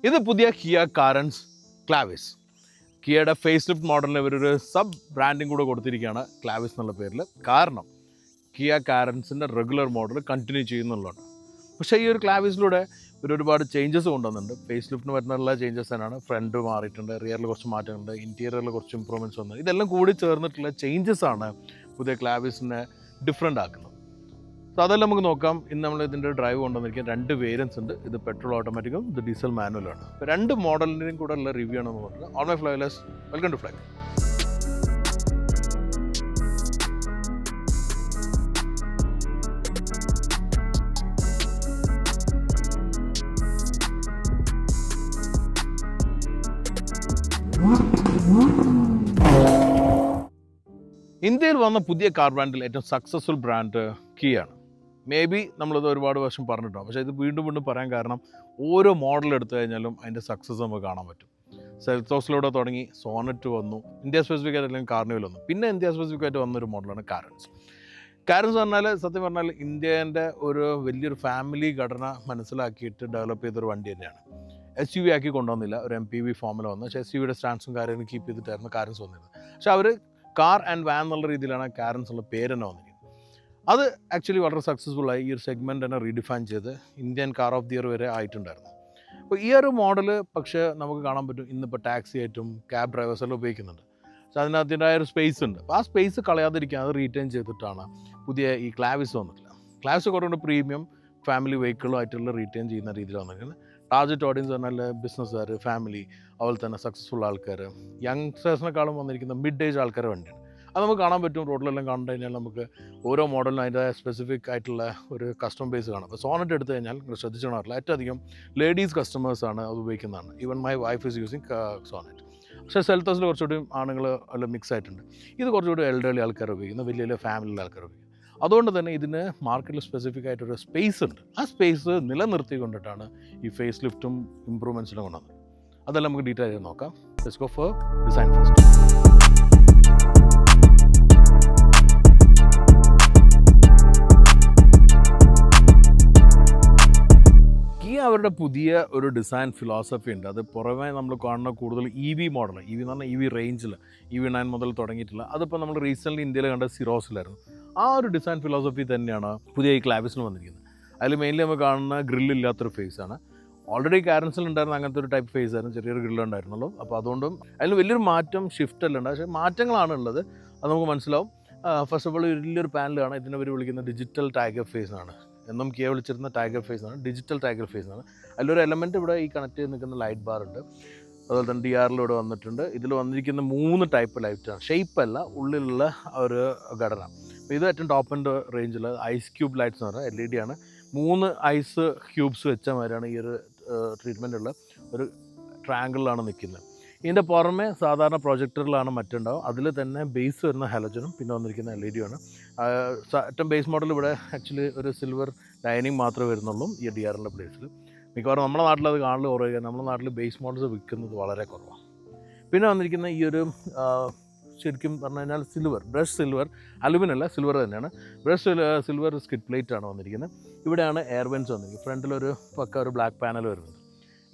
ഇത് പുതിയ Kia Carens Clavis. കിയയുടെ ഫേസ് ലിഫ്റ്റ് മോഡലിന് ഇവരൊരു സബ് ബ്രാൻഡിങ് കൂടെ കൊടുത്തിരിക്കുകയാണ് ക്ലാവിസ് എന്നുള്ള പേരിൽ. കാരണം കിയ കാരൻസിൻ്റെ റെഗുലർ മോഡൽ കണ്ടിന്യൂ ചെയ്യുന്നുള്ളതാണ്. പക്ഷേ ഈ ഒരു ക്ലാവിസിലൂടെ ഒരുപാട് ചേഞ്ചസ് കൊണ്ടുവന്നിട്ടുണ്ട്. ഫേസ് ലിഫ്റ്റിന് വരുന്ന എല്ലാ ചേഞ്ചസ് തന്നെയാണ്. ഫ്രണ്ട് മാറിയിട്ടുണ്ട്, റിയറിൽ കുറച്ച് മാറ്റങ്ങളുണ്ട്, ഇൻറ്റീരിയറിൽ കുറച്ച് ഇമ്പ്രൂവ്മെൻറ്റ്സ് വന്നു. ഇതെല്ലാം കൂടി ചേർന്നിട്ടുള്ള ചേഞ്ചസ് ആണ് പുതിയ ക്ലാവിസിനെ ഡിഫറെൻ്റ് ആക്കുന്നത്. സോ അതെല്ലാം നമുക്ക് നോക്കാം. ഇന്ന് നമ്മൾ ഇതിൻ്റെ ഡ്രൈവ് കൊണ്ടുവന്നിരിക്കുക 2 വേരിയൻസ് ഉണ്ട്. ഇത് പെട്രോൾ ഓട്ടോമാറ്റിക്കും ഇത് ഡീസൽ മാനുവലാണ്. ഇപ്പോൾ 2 മോഡലിൻ്റെയും കൂടെ ഉള്ള റിവ്യൂ ആണെന്ന് പറഞ്ഞത്. On my flyless, welcome to fly. ഇന്ത്യയിൽ വന്ന പുതിയ കാർ ബ്രാൻഡിൽ ഏറ്റവും സക്സസ്ഫുൾ ബ്രാൻഡ് കിയാണ്. മേ ബി നമ്മളിത് ഒരുപാട് വർഷം പറഞ്ഞിട്ടുണ്ടാവും. പക്ഷേ ഇത് വീണ്ടും പറയാൻ കാരണം ഓരോ മോഡൽ എടുത്തു കഴിഞ്ഞാലും അതിൻ്റെ സക്സസ് നമുക്ക് കാണാൻ പറ്റും. സെൽത്തോസിലൂടെ തുടങ്ങി സോണറ്റ് വന്നു, ഇന്ത്യ സ്പെസിഫിക് ആയിട്ട് അല്ലെങ്കിൽ കാർണിവൽ വന്നു, പിന്നെ ഇന്ത്യ സ്പെസിഫിക് ആയിട്ട് വന്നൊരു മോഡലാണ് കാരൻസ്. കാരൻസ് പറഞ്ഞാൽ സത്യം പറഞ്ഞാൽ ഇന്ത്യൻ്റെ ഒരു വലിയൊരു ഫാമിലി ഘടന മനസ്സിലാക്കിയിട്ട് ഡെവലപ്പ് ചെയ്തൊരു വണ്ടി തന്നെയാണ്. SUV ആക്കി കൊണ്ടുവന്നില്ല, ഒരു MPV ഫോമിൽ വന്നു. പക്ഷേ SUVയുടെ സ്റ്റാൻഡ്സും കാര്യങ്ങളും കീപ്പ് ചെയ്തിട്ടായിരുന്നു കാരൻസ് വന്നിരുന്നത്. പക്ഷേ അവർ കാർ ആൻഡ് വാൻ എന്നുള്ള രീതിയിലാണ് കാരൻസ് ഉള്ള പേര് തന്നെ വന്നിരിക്കുന്നത്. അത് ആക്ച്വലി വളരെ സക്സസ്ഫുള്ളായി ഈ ഒരു സെഗ്മെൻറ്റ് തന്നെ റീഡിഫൈൻ ചെയ്ത് Indian car of the year വരെ ആയിട്ടുണ്ടായിരുന്നു. അപ്പോൾ ഈ ഒരു മോഡൽ പക്ഷേ നമുക്ക് കാണാൻ പറ്റും ഇന്നിപ്പോൾ ടാക്സി ആയിട്ടും ക്യാബ് ഡ്രൈവേഴ്സെല്ലാം ഉപയോഗിക്കുന്നുണ്ട്. പക്ഷേ അതിനകത്തിൻ്റെതായ ഒരു സ്പേസ് ഉണ്ട്. അപ്പോൾ ആ സ്പേസ് കളയാതിരിക്കാൻ അത് റീറ്റെയിൻ ചെയ്തിട്ടാണ് പുതിയ ഈ ക്ലാവിസ് വന്നിട്ടുള്ളത്. ക്ലാവിസ് കുറേ പ്രീമിയം ഫാമിലി വെഹിക്കിളുമായിട്ടുള്ള റീറ്റെയിൻ ചെയ്യുന്ന രീതിയിൽ വന്നിരിക്കുന്നത്. ടാർഗറ്റ് ഓഡിയൻസ് പറഞ്ഞാൽ ബിസിനസ്സുകാർ, ഫാമിലി, അതുപോലെ തന്നെ സക്സസ്ഫുൾ ആൾക്കാർ, യങ്സ്റ്റേഴ്സിനെക്കാളും വന്നിരിക്കുന്ന മിഡ് ഏജ് ആൾക്കാർ വണ്ടിയാണ്. അത് നമുക്ക് കാണാൻ പറ്റും. റോഡിലെല്ലാം കണ്ടു കഴിഞ്ഞാൽ നമുക്ക് ഓരോ മോഡലിനും അതിൻ്റെ സ്പെസിഫിക് ആയിട്ടുള്ള ഒരു കസ്റ്റമർ ബേസ് കാണാം. അപ്പോൾ സോണറ്റ് എടുത്തു കഴിഞ്ഞാൽ ശ്രദ്ധിച്ചിട്ടുണ്ടാവില്ല, ഏറ്റവും അധികം ലേഡീസ് കസ്റ്റമേഴ്സാണ് അത് ഉപയോഗിക്കുന്നതാണ്. Even my wife is using Sonet. പക്ഷേ സെൽത്തോസിൽ കുറച്ചുകൂടി ആണുങ്ങൾ എല്ലാം മിക്സ് ആയിട്ടുണ്ട്. ഇത് കുറച്ചുകൂടി എൽഡർലി ആൾക്കാർ ഉപയോഗിക്കുന്ന, വലിയ ഫാമിലി ആൾക്കാർ ഉപയോഗിക്കുന്നത്. അതുകൊണ്ട് തന്നെ ഇതിന് മാർക്കറ്റിൽ സ്പെസിഫിക് ആയിട്ടൊരു സ്പേസ് ഉണ്ട്. ആ സ്പേസ് നിലനിർത്തിക്കൊണ്ടിട്ടാണ് ഈ ഫേസ് ലിഫ്റ്റും ഇമ്പ്രൂവ്മെൻറ്റ്സിനും കൊണ്ടുവന്നത്. അതെല്ലാം നമുക്ക് ഡീറ്റെയിൽ ആയിട്ട് നോക്കാം. Let's go for design first. അവരുടെ പുതിയ ഒരു ഡിസൈൻ ഫിലോസഫി ഉണ്ട്. അത് പുറമേ നമ്മൾ കാണുന്ന കൂടുതൽ EV മോഡൽ, EV എന്ന് പറഞ്ഞാൽ EV റേഞ്ചിൽ EV9 മുതൽ തുടങ്ങിയിട്ടില്ല. അതിപ്പോൾ നമ്മൾ റീസെൻ്റ്ലി ഇന്ത്യയിൽ കണ്ട സിറോസിലായിരുന്നു. ആ ഒരു ഡിസൈൻ ഫിലോസഫി തന്നെയാണ് പുതിയ ഈ ക്ലാവിസിൽ വന്നിരിക്കുന്നത്. അതിൽ മെയിൻലി നമ്മൾ കാണുന്ന ഗ്രില്ലില്ലാത്തൊരു ഫേസാണ്. ഓൾറെഡി കാരൻസിൽ ഉണ്ടായിരുന്ന അങ്ങനത്തെ ഒരു ടൈപ്പ് ഫേസ് ആയിരുന്നു, ചെറിയൊരു ഗ്രില്ലുണ്ടായിരുന്നുള്ളൂ. അപ്പോൾ അതുകൊണ്ടും അതിൽ വലിയൊരു മാറ്റം ഷിഫ്റ്റ് എല്ലാം ഉണ്ട്. പക്ഷേ മാറ്റങ്ങളാണ് ഉള്ളത്, അത് നമുക്ക് മനസ്സിലാവും. ഫസ്റ്റ് ഓഫ് ഓൾ വലിയൊരു പാനലാണ്. ഇതിനെ അവർ വിളിക്കുന്ന ഡിജിറ്റൽ ടൈഗർ ഫേസ് ആണ്. എന്നും കിയ വിളിച്ചിരുന്ന ടൈഗർ ഫേസ് ആണ്, ഡിജിറ്റൽ ടൈഗർ ഫേസ് ആണ്. അതിലൊരു എലമെൻറ്റ് ഇവിടെ ഈ കണക്ട് ചെയ്ത് നിൽക്കുന്ന ലൈറ്റ് ബാർ ഉണ്ട്. അതുപോലെ തന്നെ DRL ഇവിടെ വന്നിട്ടുണ്ട്. ഇതിൽ വന്നിരിക്കുന്ന 3 ടൈപ്പ് ലൈറ്റാണ്, ഷേപ്പല്ല, ഉള്ളിലുള്ള ഒരു ഘടന. അപ്പോൾ ഇത് ഏറ്റവും ടോപ്പ് ആൻഡ് റേഞ്ചിൽ ഐസ് ക്യൂബ് ലൈറ്റ്സ് എന്ന് പറഞ്ഞാൽ LED ആണ്. 3 ഐസ് ക്യൂബ്സ് വെച്ച മാതിരിയാണ് ഈ ഒരു ട്രീറ്റ്മെൻറ്റുള്ള ഒരു ട്രയാങ്കിളിലാണ് നിൽക്കുന്നത്. ഇതിൻ്റെ പുറമെ സാധാരണ പ്രൊജക്ടറിലാണ് മറ്റുണ്ടാവും. അതിൽ തന്നെ ബേസ് വരുന്ന ഹാലജനും പിന്നെ വന്നിരിക്കുന്ന LED ആണ്. ഏറ്റവും ബേസ് മോഡൽ ഇവിടെ ആക്ച്വലി ഒരു സിൽവർ ലൈനിങ് മാത്രമേ വരുന്നുള്ളൂ ഈ DRLൻ്റെ പ്ലേസിൽ. മിക്കവാറും നമ്മുടെ നാട്ടിൽ അത് കാണൽ കുറയുക, നമ്മുടെ നാട്ടിൽ ബേസ് മോഡൽസ് വിൽക്കുന്നത് വളരെ കുറവാണ്. പിന്നെ വന്നിരിക്കുന്ന ഈ ഒരു ശരിക്കും പറഞ്ഞു കഴിഞ്ഞാൽ സിൽവർ ബ്രഷ് സിൽവർ, അലുമിനല്ല സിൽവർ തന്നെയാണ്. ബ്രഷ് സിൽവർ സ്കിഡ് പ്ലേറ്റ് ആണ് വന്നിരിക്കുന്നത്. ഇവിടെയാണ് എയർ വെൻസ് വന്നിരിക്കുന്നത്. ഫ്രണ്ടിലൊരു പക്ക ഒരു ബ്ലാക്ക് പാനൽ വരുന്നത്.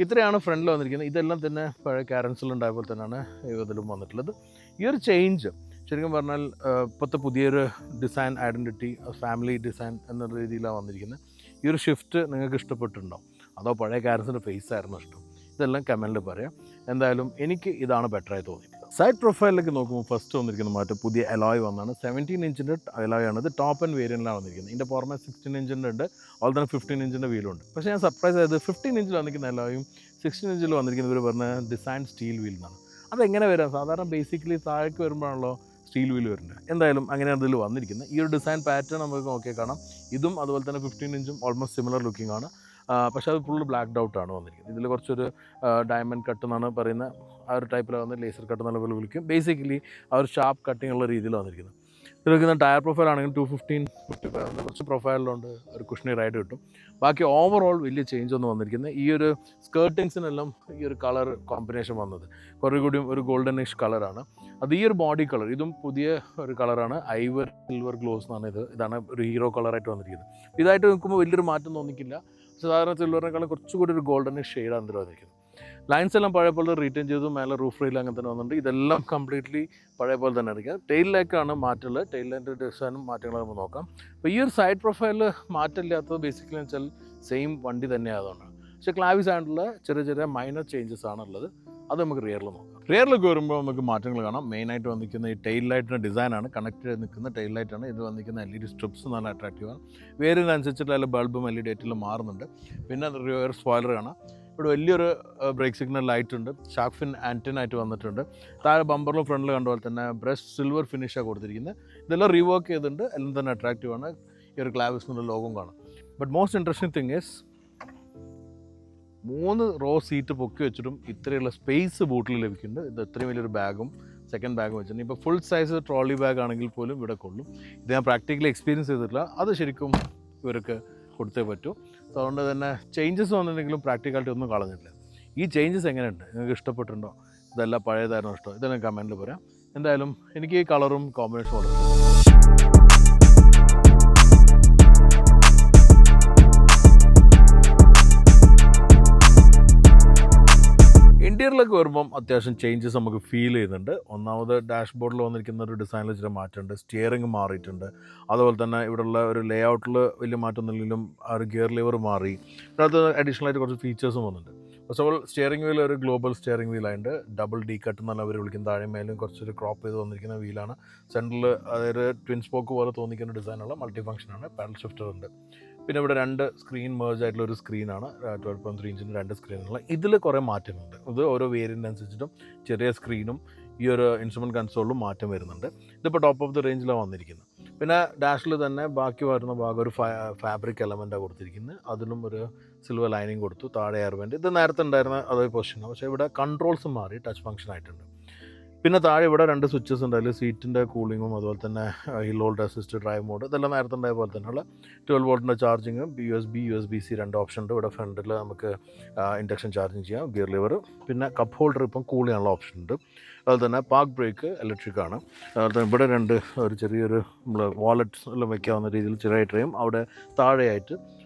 ഇത്രയാണ് ഫ്രണ്ടിൽ വന്നിരിക്കുന്നത്. ഇതെല്ലാം തന്നെ പഴയ കാരൻസിലുണ്ടായ പോലെ തന്നെയാണ് ഇതിലും വന്നിട്ടുള്ളത്. ഈ ഒരു ചേഞ്ച് ശരിക്കും പറഞ്ഞാൽ ഇപ്പോഴത്തെ പുതിയൊരു ഡിസൈൻ ഐഡൻറ്റിറ്റി, ഫാമിലി ഡിസൈൻ എന്ന രീതിയിലാണ് വന്നിരിക്കുന്നത്. ഈ ഒരു ഷിഫ്റ്റ് നിങ്ങൾക്ക് ഇഷ്ടപ്പെട്ടിട്ടുണ്ടോ, അതോ പഴയ കാരൻസിൻ്റെ ഫേസ് ആയിരുന്നു ഇഷ്ടം? ഇതെല്ലാം കമൻറ്റിൽ പറയാം. എന്തായാലും എനിക്ക് ഇതാണ് ബെറ്ററായി തോന്നിയിട്ടുള്ളത്. സൈഡ് പ്രൊഫൈലിലേക്ക് നോക്കുമ്പോൾ ഫസ്റ്റ് വന്നിരിക്കുന്ന മാറ്റം പുതിയ അലോയ് വന്നാണ്. 17 ഇഞ്ചിൻ്റെ അലോയ് ആണ്. ഇത് ടോപ്പ് ആൻഡ് വേരിയൻറ്റിലാണ് വന്നിരിക്കുന്നത്. ഇതിൻ്റെ പുറമെ 16 ഇഞ്ചിൻ്റെ ഉണ്ട്, അതുപോലെ തന്നെ 15 ഇഞ്ചിൻ്റെ വീലുണ്ട്. പക്ഷേ ഞാൻ സർപ്രൈസ് ആയത് 15 ഇഞ്ചിൽ വന്നിരിക്കുന്ന അലോയും 16 ഇഞ്ചിൽ വന്നിരിക്കുന്ന ഇവർ പറഞ്ഞ ഡിസൈൻ സ്റ്റീൽ വീൽ എന്നാണ്. അതെങ്ങനെ വരാം? സാധാരണ ബേസിക്കലി താഴേക്ക് വരുമ്പോഴാണല്ലോ സ്റ്റീൽ വീൽ വരുന്നത്. എന്തായാലും അങ്ങനെയാണ് ഇതിൽ വന്നിരിക്കുന്നത്. ഈ ഒരു ഡിസൈൻ പാറ്റേൺ നമുക്ക് നോക്കിയാൽ കാണാം. ഇതും അതുപോലെ തന്നെ 15 ഇഞ്ചും ഓൾമോസ്റ്റ് സിമിലർ ലുക്കിംഗ് ആണ്. പക്ഷേ അത് ഫുള്ള് ബ്ലാക്ക്ഡ് ഔട്ടാണ് വന്നിരിക്കുന്നത്. ഇതിൽ കുറച്ചൊരു ഡയമണ്ട് കട്ട് എന്നാണ് പറയുന്നത്. ആ ഒരു ടൈപ്പിലാണ് വന്ന് ലേസർ കട്ട് എന്നുള്ള പോലെ വിളിക്കും. ബേസിക്കലി ആ ഒരു ഷാർപ്പ് കട്ടിങ് ഉള്ള രീതിയിൽ വന്നിരിക്കുന്നത്. ഇതിൽ വയ്ക്കുന്ന ടയർ പ്രൊഫൈൽ ആണെങ്കിൽ 215 കുറച്ച് പ്രൊഫൈലിലുണ്ട്, ഒരു കുഷണി റൈഡ് കിട്ടും. ബാക്കി ഓവറോൾ വലിയ ചേഞ്ച് ഒന്നും വന്നിരിക്കുന്നത്. ഈ ഒരു സ്കേർട്ടിങ്സിനെല്ലാം ഈ ഒരു കളർ കോമ്പിനേഷൻ വന്നത് കുറേ കൂടിയും ഒരു ഗോൾഡനിഷ് കളറാണ്. അത് ഈ ഒരു ബോഡി കളർ ഇതും പുതിയ ഒരു കളറാണ്. ഐവർ സിൽവർ ഗ്ലോസ് എന്നാണ് ഇതാണ് ഒരു ഹീറോ കളറായിട്ട് വന്നിരിക്കുന്നത്. ഇതായിട്ട് നിൽക്കുമ്പോൾ വലിയൊരു മാറ്റം തോന്നിക്കില്ല. സാധാരണ സിൽവറിനേക്കാളും കുറച്ചുകൂടി ഒരു ഗോൾഡനിഷ് ഷെയ്ഡാണ് ഇതിൽ വന്നിരിക്കുന്നത്. ലൈൻസ് എല്ലാം പഴയ പോലെ റീറ്റെയിൻ ചെയ്തു, മേലെ റൂഫ് റെയിൽ അങ്ങനെ തന്നെ വന്നിട്ടുണ്ട്. ഇതെല്ലാം കംപ്ലീറ്റ്ലി പഴയ പോലെ തന്നെ ഇരിക്കുക. ടെയിലിലേക്കാണ് മാറ്റമുള്ളത്, ടെയിൽ ലൈൻ്റെ ഡിസൈനും മാറ്റങ്ങൾ നമുക്ക് നോക്കാം. അപ്പോൾ ഈ ഒരു സൈഡ് പ്രൊഫൈലിൽ മാറ്റമില്ലാത്തത് ബേസിക്കലി വെച്ചാൽ സെയിം വണ്ടി തന്നെ ആയതുകൊണ്ടാണ്. പക്ഷേ ക്ലാവിസ് ആയിട്ടുള്ള ചെറിയ ചെറിയ മൈനർ ചേഞ്ചസ് ആണുള്ളത്. അത് നമുക്ക് റിയറിൽ നോക്കാം. റിയറിലേക്ക് വരുമ്പോൾ നമുക്ക് മാറ്റങ്ങൾ കാണാം. മെയിനായിട്ട് വന്നിരിക്കുന്ന ഈ ടെയിൽ ലൈറ്റിൻ്റെ ഡിസൈനാണ്, കണക്ട് ചെയ്ത് നിൽക്കുന്ന ടെയിൽ ലൈറ്റാണ്. ഇത് വന്നിരിക്കുന്ന LED സ്ട്രിപ്സ് നല്ല അട്രാക്റ്റീവാണ്. വേരിനനുസരിച്ചിട്ട് അതിൽ ബൾബും LED ആയിട്ടുള്ള മാറുന്നുണ്ട്. പിന്നെ റിയർ സ്പോയിലർ കാണാം. ഇവിടെ വലിയൊരു ബ്രേക്ക് സിഗ്നൽ ലൈറ്റ് ഉണ്ട്, ഷാർക്ക് ഫിൻ ആൻറ്റിനായിട്ട് വന്നിട്ടുണ്ട്. താഴെ ബമ്പറിലും ഫ്രണ്ടിൽ കണ്ട പോലെ തന്നെ ബ്രഷ് സിൽവർ ഫിനിഷാണ് കൊടുത്തിരിക്കുന്നത്. ഇതെല്ലാം റീവർക്ക് ചെയ്തിട്ടുണ്ട്, എല്ലാം തന്നെ അട്രാക്റ്റീവാണ്. ഈ ഒരു ക്ലാവിസിനുള്ള ലോഗം കാണാം. But most interesting thing is 3 raw seat പൊക്കി വെച്ചിട്ടും ഇത്രയുള്ള സ്പേസ് ബൂട്ടിൽ ലഭിക്കുന്നുണ്ട്. ഇത് ഇത്രയും വലിയൊരു ബാഗും സെക്കൻഡ് ബാഗും വെച്ചിട്ടുണ്ട്. ഇപ്പോൾ ഫുൾ സൈസ് ട്രോളി ബാഗ് ആണെങ്കിൽ പോലും ഇവിടെ കൊള്ളും. ഇത് ഞാൻ പ്രാക്ടിക്കലി എക്സ്പീരിയൻസ് ചെയ്തിട്ടില്ല, അത് ശരിക്കും ഇവർക്ക് കൊടുത്തേ പറ്റൂ. അതുകൊണ്ട് തന്നെ ചേഞ്ചസ് വന്നിട്ടുണ്ടെങ്കിലും പ്രാക്ടിക്കാലിറ്റി ഒന്നും കളഞ്ഞിട്ടില്ല. ഈ ചേഞ്ചസ് എങ്ങനെയുണ്ട്, നിങ്ങൾക്ക് ഇഷ്ടപ്പെട്ടിട്ടുണ്ടോ? ഇതെല്ലാം പഴയതായിരുന്നു ഇഷ്ടം? ഇതെല്ലാം കമൻറ്റിൽ പറയാം. എന്തായാലും എനിക്ക് ഈ കളറും കോമ്പിനേഷനും വളരെ ഇന്റീരിയറിലേക്ക് വരുമ്പം അത്യാവശ്യം ചേഞ്ചസ് നമുക്ക് ഫീൽ ചെയ്യുന്നുണ്ട്. ഒന്നാമത് ഡാഷ്ബോർഡിൽ വന്നിരിക്കുന്ന ഒരു ഡിസൈനിൽ ഇച്ചിരി മാറ്റമുണ്ട്, സ്റ്റിയറിംഗ് മാറിയിട്ടുണ്ട്. അതുപോലെ തന്നെ ഇവിടെയുള്ള ഒരു ലേ ഔട്ടിൽ വലിയ മാറ്റമൊന്നുമില്ലെങ്കിലും ആ ഒരു ഗിയർ ലിവർ മാറി. അതിനകത്ത് അഡീഷണൽ ആയിട്ട് കുറച്ച് ഫീച്ചേഴ്സും വന്നിട്ടുണ്ട്. First of all steering wheel ഒരു ഗ്ലോബൽ സ്റ്റിയറിംഗ് വീലായിട്ട് ഡബിൾ ഡി കട്ട് എന്നല്ല അവർ വിളിക്കുന്ന, താഴെ മേലും കുറച്ചൊരു ക്രോപ്പ് ചെയ്ത് വന്നിരിക്കുന്ന വീലാണ്. സെൻറ്ററിൽ അതായത് ട്വിൻ സ്പോക്ക് പോലെ തോന്നിക്കുന്ന ഡിസൈനുള്ള മൾട്ടി ഫംഗ്ഷനാണ്. പാഡൽ ഷിഫ്റ്റർ ഉണ്ട്. പിന്നെ ഇവിടെ 2 സ്ക്രീൻ മേർജ് ആയിട്ടുള്ള ഒരു സ്ക്രീനാണ്, 12.3 ഇഞ്ചിൻ്റെ 2 സ്ക്രീനുള്ള. ഇതിൽ കുറേ മാറ്റമുണ്ട്. ഇത് ഓരോ വേരിയൻ്റ് അനുസരിച്ചിട്ടും ചെറിയ സ്ക്രീനും ഈ ഒരു ഇൻസ്ട്രുമെൻറ്റ് കൺസോളിലും മാറ്റം വരുന്നുണ്ട്. ഇതിപ്പോൾ ടോപ്പ് ഓഫ് ദി റേഞ്ചിലാണ് വന്നിരിക്കുന്നത്. പിന്നെ ഡാഷിൽ തന്നെ ബാക്കി വരുന്ന ഭാഗം ഒരു ഫാബ്രിക് എലമെൻറ്റാണ് കൊടുത്തിരിക്കുന്നത്. അതിലും ഒരു സിൽവർ ലൈനിങ് കൊടുത്തു. താഴെ എയർ വെൻ്റ്, ഇത് നേരത്തെ ഉണ്ടായിരുന്ന അതേ പൊസിഷനാണ്. പക്ഷേ ഇവിടെ കൺട്രോൾസ് മാറി ടച്ച് ഫംഗ്ഷൻ ആയിട്ടുണ്ട്. പിന്നെ താഴെ ഇവിടെ 2 സ്വിച്ചസ് ഉണ്ട്. അതിൽ സീറ്റിൻ്റെ കൂളിങ്ങും അതുപോലെ തന്നെ hill hold assist, drive mode, ഇതെല്ലാം നേരത്തെ ഉണ്ടായ പോലെ തന്നെയുള്ള 12 വോൾട്ടിൻ്റെ ചാർജിങ്ങും USB-C 2 ഓപ്ഷൻ ഉണ്ട്. ഇവിടെ ഫ്രണ്ടിൽ നമുക്ക് ഇൻഡക്ഷൻ ചാർജിങ് ചെയ്യാം, ഗിയർ ലിവർ, പിന്നെ കപ്പ് ഹോൾഡർ ഇപ്പം കൂൾ ചെയ്യാനുള്ള ഓപ്ഷൻ ഉണ്ട്. അതുപോലെ തന്നെ പാർക്ക് ബ്രേക്ക് ഇലക്ട്രിക് ആണ്. അതുപോലെ തന്നെ ഇവിടെ 2 ഒരു ചെറിയൊരു നമ്മൾ വാലറ്റ്സ് വയ്ക്കാവുന്ന രീതിയിൽ ചെറിയ ട്രേയും അവിടെ താഴെയായിട്ട്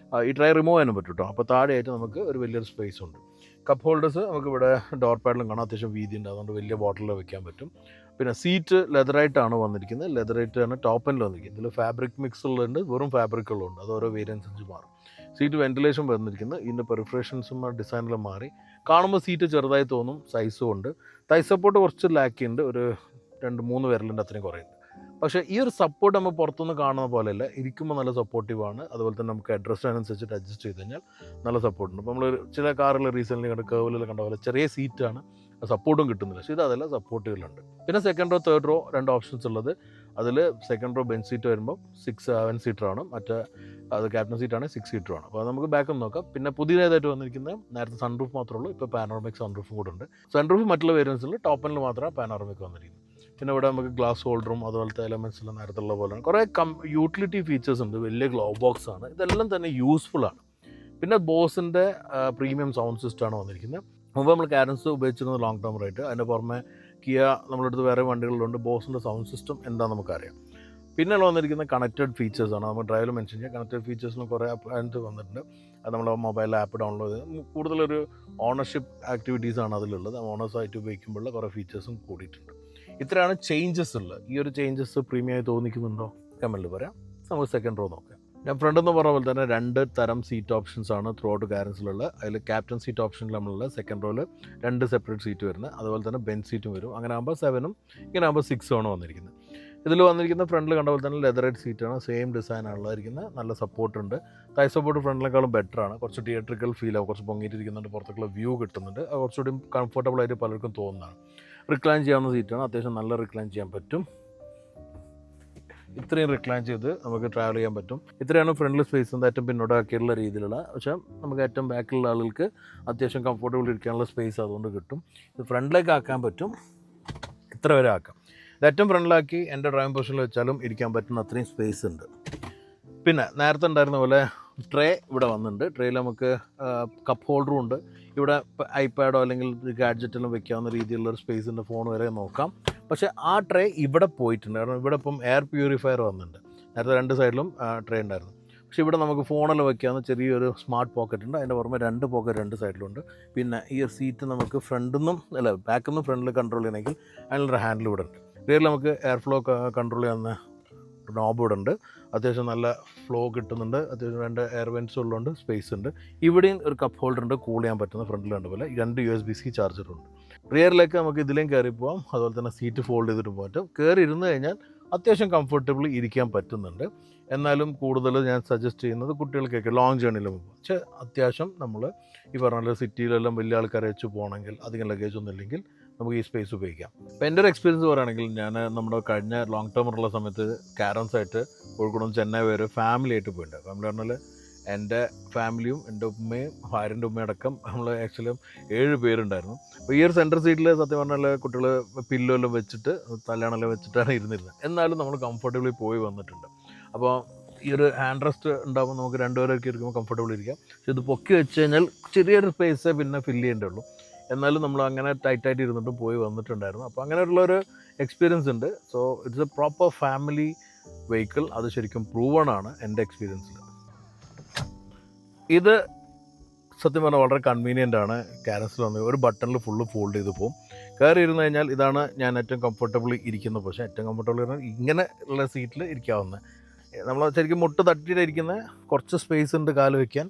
ഈ ട്രേ റിമൂവ് ചെയ്യാനും പറ്റും കേട്ടോ. അപ്പോൾ താഴെയായിട്ട് നമുക്ക് ഒരു വലിയൊരു സ്പേസ് ഉണ്ട്. കപ്പ് ഹോൾഡേഴ്സ് നമുക്കിവിടെ ഡോർ പാഡിലും കാണാം, അത്യാവശ്യം വീതി ഉണ്ട്, അതുകൊണ്ട് വലിയ ബോട്ടിലിൽ വെക്കാൻ പറ്റും. പിന്നെ സീറ്റ് ലെതറായിട്ടാണ് വന്നിരിക്കുന്നത്. ലെതറായിട്ടാണ് ടോപ്പ് എൻഡിൽ വന്നിരിക്കുന്നത്. ഇതിൽ ഫാബ്രിക് മിക്സ് ഉള്ളുണ്ട്, വെറും ഫാബ്രിക്കുകളുണ്ട്. അത് ഓരോ വേരിയൻസ് അനുസരിച്ച് മാറും. സീറ്റ് വെൻറ്റിലേഷൻ വന്നിരിക്കുന്നത്. ഇതിൻ്റെ പെർഫറേഷൻസും ഡിസൈനിലും മാറി. കാണുമ്പോൾ സീറ്റ് ചെറുതായി തോന്നും, സൈസും ഉണ്ട്. തൈ സപ്പോർട്ട് കുറച്ച് ലാക്കിയുണ്ട്, ഒരു 2-3 വിരലിൻ്റെ അത്രയും കുറയുണ്ട്. പക്ഷേ ഈ ഒരു സപ്പോർട്ട് നമ്മൾ പുറത്തുനിന്ന് കാണുന്ന പോലെയല്ല, ഇരിക്കുമ്പോൾ നല്ല സപ്പോർട്ടീവാണ്. അതുപോലെ തന്നെ നമുക്ക് അഡ്രസ്സിനനുസരിച്ചിട്ട് അഡ്ജസ്റ്റ് ചെയ്ത് കഴിഞ്ഞാൽ നല്ല സപ്പോർട്ടുണ്ട്. ഇപ്പോൾ നമ്മൾ ചില കാറിൽ റീസെൻ്റ്ലി കണ്ട കേവിൽ കണ്ട പോലെ ചെറിയ സീറ്റാണ്, സപ്പോർട്ടും കിട്ടുന്നില്ല. പക്ഷേ ഇതല്ല, സപ്പോർട്ടുകളുണ്ട്. പിന്നെ second row, third row 2 options ഉള്ളത്. അതിൽ സെക്കൻഡ് റോ ബെഞ്ച് സീറ്റ് വരുമ്പോൾ 7 സീറ്ററാണ്, മറ്റേ അത് ക്യാപ്റ്റൻ സീറ്റാണ് 6 സീറ്ററാണ്. അപ്പോൾ നമുക്ക് ബാക്കും നോക്കാം. പിന്നെ പുതിയതായിട്ട് വന്നിരിക്കുന്നത് നേരത്തെ സൺറൂഫ് മാത്രമേ ഉള്ളൂ, ഇപ്പോൾ പാനോറമിക് സൺറൂഫും കൂടെ ഉണ്ട്. സൺറൂഫ് മറ്റുള്ള വേരിയൻസിൽ ടോപ്പ് എൻഡിൽ മാത്രമാണ് പാനോറമിക് വന്നിരിക്കുന്നത്. പിന്നെ ഇവിടെ നമുക്ക് ഗ്ലാസ് ഹോൾഡറും അതുപോലത്തെ എലമെൻറ്റ്സെല്ലാം നേരത്തുള്ള പോലെയാണ്. കുറേ യൂട്ടിലിറ്റി ഫീച്ചേഴ്സ് ഉണ്ട്. വലിയ ഗ്ലോ ബോക്സ് ആണ്. ഇതെല്ലാം തന്നെ യൂസ്ഫുൾ ആണ്. പിന്നെ ബോസിൻ്റെ പ്രീമിയം സൗണ്ട് സിസ്റ്റമാണ് വന്നിരിക്കുന്നത്. മുമ്പ് നമ്മൾ കാരൻസ് ഉപയോഗിച്ചിരുന്നത് ലോങ് ടേം റേറ്റ്. അതിൻ്റെ പുറമെ കിയ നമ്മളെടുത്ത് വേറെ വണ്ടികളിലുണ്ട്. ബോസിൻ്റെ സൗണ്ട് സിസ്റ്റം എന്താണെന്ന് നമുക്കറിയാം. പിന്നെ വന്നിരിക്കുന്ന കണക്റ്റഡ് ഫീച്ചേഴ്സാണ്. നമ്മൾ ഡ്രൈവിൽ മെൻഷൻ ചെയ്യുക. കണക്റ്റഡ് ഫീച്ചേഴ്സിലും കുറേ അതിനകത്ത് വന്നിട്ടുണ്ട്. അത് നമ്മൾ മൊബൈൽ ആപ്പ് ഡൗൺലോഡ് ചെയ്ത് കൂടുതലൊരു ഓണർഷിപ്പ് ആക്ടിവിറ്റീസാണ് അതിലുള്ളത്. ഓണേഴ്സായിട്ട് ഉപയോഗിക്കുമ്പോഴുള്ള കുറേ ഫീച്ചേഴ്സും കൂടിയിട്ടുണ്ട്. ഇത്രയാണ് ചേഞ്ചസ് ഉള്ളത്. ഈ ഒരു ചേഞ്ചസ് പ്രീമിയമായി തോന്നിക്കുന്നുണ്ടോ? കമൻറ്റിൽ പറയാം. നമുക്ക് സെക്കൻഡ് റോ നോക്കാം. ഞാൻ ഫ്രണ്ട് എന്ന് പറഞ്ഞ പോലെ തന്നെ 2 തരം സീറ്റ് ഓപ്ഷൻസ് ആണ് ത്രൂ ഔട്ട് കാരൻസിലുള്ള. അതിൽ ക്യാപ്റ്റൻ സീറ്റ് ഓപ്ഷനിൽ നമ്മളുള്ള സെക്കൻഡ് റോയിൽ 2 സെപ്പറേറ്റ് സീറ്റ് വരുന്നത്. അതുപോലെ തന്നെ ബെഞ്ച് സീറ്റും വരും. അങ്ങനെ ആകുമ്പോൾ 7ഉം ഇങ്ങനെ ആകുമ്പോൾ 6ഉം ആണ് വന്നിരിക്കുന്നത്. ഇതിൽ വന്നിരിക്കുന്ന ഫ്രണ്ടിൽ കണ്ട പോലെ തന്നെ ലെതറൈറ്റ് സീറ്റാണ്, സെയിം ഡിസൈനാണുള്ളതായിരിക്കുന്നത്. നല്ല സപ്പോർട്ടുണ്ട്. തൈ സപ്പോർട്ട് ഫ്രണ്ടിനേക്കാളും ബെറ്ററാണ്. കുറച്ച് തിയേറ്ററിക്കൽ ഫീലാവും, കുറച്ച് പൊങ്ങിയിട്ടിരിക്കുന്നുണ്ട്, പുറത്തേക്കുള്ള വ്യൂ കിട്ടുന്നുണ്ട്. അത് കുറച്ചുകൂടി കംഫർട്ടബിൾ ആയിട്ട് പലർക്കും തോന്നുന്നതാണ്. റിക്ലൈൻ ചെയ്യാവുന്ന സീറ്റാണ്, അത്യാവശ്യം നല്ല റിക്ലൈൻ ചെയ്യാൻ പറ്റും. ഇത്രയും റിക്ലൈൻ ചെയ്ത് നമുക്ക് ട്രാവൽ ചെയ്യാൻ പറ്റും. ഇത്രയാണ് ഫ്രണ്ടിൽ സ്പേസ് ഏറ്റവും പിന്നോട്ടാക്കിയുള്ള രീതിയിലുള്ള. പക്ഷേ നമുക്ക് ഏറ്റവും ബാക്കിലുള്ള ആളുകൾക്ക് അത്യാവശ്യം കംഫർട്ടബിൾ ഇരിക്കാനുള്ള സ്പേസ് അതുകൊണ്ട് കിട്ടും. ഇത് ഫ്രണ്ടിലേക്ക് ആക്കാൻ പറ്റും, ഇത്ര വരെ ആക്കാം. ഇത് ഏറ്റവും ഫ്രണ്ടിലാക്കി എൻ്റെ ഡ്രൈവിംഗ് പൊസിഷനിൽ വെച്ചാലും ഇരിക്കാൻ പറ്റുന്ന അത്രയും സ്പേസ് ഉണ്ട്. പിന്നെ നേരത്തെ ഉണ്ടായിരുന്ന പോലെ ട്രേ ഇവിടെ വന്നിട്ടുണ്ട്. ട്രേയിൽ നമുക്ക് കപ്പ് ഹോൾഡറും ഉണ്ട്. ഇവിടെ ഐപാഡോ അല്ലെങ്കിൽ ഗാഡ്ജറ്റെല്ലാം വെക്കാവുന്ന രീതിയിലുള്ളൊരു സ്പേസിൻ്റെ ഫോൺ വരെ നോക്കാം. പക്ഷേ ആ ട്രേ ഇവിടെ പോയിട്ടുണ്ട്. കാരണം ഇവിടെ ഇപ്പം എയർ പ്യൂരിഫയർ വന്നിട്ടുണ്ട്. നേരത്തെ 2 സൈഡിലും ട്രേ ഉണ്ടായിരുന്നു. പക്ഷേ ഇവിടെ നമുക്ക് ഫോണെല്ലാം വയ്ക്കാവുന്ന ചെറിയൊരു സ്മാർട്ട് പോക്കറ്റ് ഉണ്ട്. അതിൻ്റെ പുറമെ 2 പോക്കറ്റ് 2 സൈഡിലുണ്ട്. പിന്നെ ഈ ഒരു സീറ്റ് നമുക്ക് ഫ്രണ്ടിൽ നിന്നും ബാക്കിൽ നിന്നും ഫ്രണ്ടിൽ കൺട്രോൾ ചെയ്യണമെങ്കിൽ അതിനൊരു ഹാൻഡിൽ ഇവിടെ ഉണ്ട്. റിയറിൽ നമുക്ക് എയർ ഫ്ലോ കൺട്രോൾ ചെയ്യാവുന്ന നോബ് ഇവിടെ ഉണ്ട്. അത്യാവശ്യം നല്ല ഫ്ലോ കിട്ടുന്നുണ്ട്. അത്യാവശ്യം 2 എയർ വെൻറ്റ്സ് ഉള്ളതുകൊണ്ട് സ്പേസ് ഉണ്ട്. ഇവിടെയും ഒരു കപ്പ് ഹോൾഡർ ഉണ്ട്, കൂൾ ചെയ്യാൻ പറ്റുന്ന ഫ്രണ്ടിൽ കണ്ടപോലെ 2 USB-C ചാർജറുണ്ട്. റിയറിലേക്ക് നമുക്ക് ഇതിലേയും കയറി പോകാം. അതുപോലെ തന്നെ സീറ്റ് ഫോൾഡ് ചെയ്തിട്ട് പോകാൻ പറ്റും. കയറി ഇരുന്ന് കഴിഞ്ഞാൽ അത്യാവശ്യം കംഫർട്ടബിളി ഇരിക്കാൻ പറ്റുന്നുണ്ട്. എന്നാലും കൂടുതൽ ഞാൻ സജസ്റ്റ് ചെയ്യുന്നത് കുട്ടികൾക്കൊക്കെ ലോങ് ജേണിയിൽ പോകും. പക്ഷേ അത്യാവശ്യം നമ്മൾ ഈ പറഞ്ഞ സിറ്റിയിലെല്ലാം വലിയ ആൾക്കാരെ വെച്ച് പോകണമെങ്കിൽ അധികം ലഗേജ് ഒന്നും ഇല്ലെങ്കിൽ നമുക്ക് ഈ സ്പേസ് ഉപയോഗിക്കാം. അപ്പോൾ എൻ്റെ ഒരു എക്സ്പീരിയൻസ് പറയുകയാണെങ്കിൽ ഞാൻ നമ്മുടെ കഴിഞ്ഞ ലോങ് ടേമുള്ള സമയത്ത് കാരൻസായിട്ട് കോഴിക്കോട് ചെന്നൈ വരെ ഫാമിലി ആയിട്ട് പോയിട്ടുണ്ട്. ഫാമിലി പറഞ്ഞാൽ എൻ്റെ ഫാമിലിയും എൻ്റെ ഉമ്മയും ഭാര്യൻ്റെ ഉമ്മയും അടക്കം നമ്മൾ ആക്ച്വലി 7 പേരുണ്ടായിരുന്നു. അപ്പോൾ ഈ ഒരു സെൻറ്റർ സീറ്റിൽ സത്യം പറഞ്ഞാൽ കുട്ടികൾ പില്ലോ എല്ലാം വെച്ചിട്ട് തലയാണെല്ലാം വെച്ചിട്ടാണ് ഇരുന്നിരുന്നത്. എന്നാലും നമ്മൾ കംഫർട്ടബിളി പോയി വന്നിട്ടുണ്ട്. അപ്പോൾ ഈ ഒരു ഹാൻഡ് റെസ്റ്റ് ഉണ്ടാകുമ്പോൾ നമുക്ക് 2 പേരൊക്കെ ഇരിക്കുമ്പോൾ കംഫർട്ടബിൾ ഇരിക്കാം. പക്ഷേ ഇത് പൊക്കി വെച്ച് കഴിഞ്ഞാൽ ചെറിയൊരു സ്പേസേ പിന്നെ ഫില്ല് ചെയ്യേണ്ടതുള്ളൂ. എന്നാലും നമ്മൾ അങ്ങനെ ടൈറ്റായിട്ട് ഇരുന്നിട്ട് പോയി വന്നിട്ടുണ്ടായിരുന്നു. അപ്പോൾ അങ്ങനെയുള്ളൊരു എക്സ്പീരിയൻസ് ഉണ്ട്. So it's A proper family vehicle. അത് ശരിക്കും പ്രൂവൺ ആണ് എൻ്റെ എക്സ്പീരിയൻസിൽ. ഇത് സത്യം പറഞ്ഞാൽ വളരെ കൺവീനിയൻ്റ് ആണ്. കാരൻസിൽ വന്ന് ഒരു ബട്ടണിൽ ഫുള്ള് ഫോൾഡ് ചെയ്ത് പോകും. കയറി ഇരുന്ന് കഴിഞ്ഞാൽ ഇതാണ് ഞാൻ ഏറ്റവും കംഫർട്ടബിളി ഇരിക്കുന്ന പൊസിഷൻ. ഏറ്റവും കംഫർട്ടബിൾ പറഞ്ഞാൽ ഇങ്ങനെ ഉള്ള സീറ്റിൽ ഇരിക്കാവുന്ന, നമ്മൾ ശരിക്കും മുട്ട് തട്ടിയിട്ടിരിക്കുന്ന കുറച്ച് സ്പേസ് ഉണ്ട്, കാല് വയ്ക്കാൻ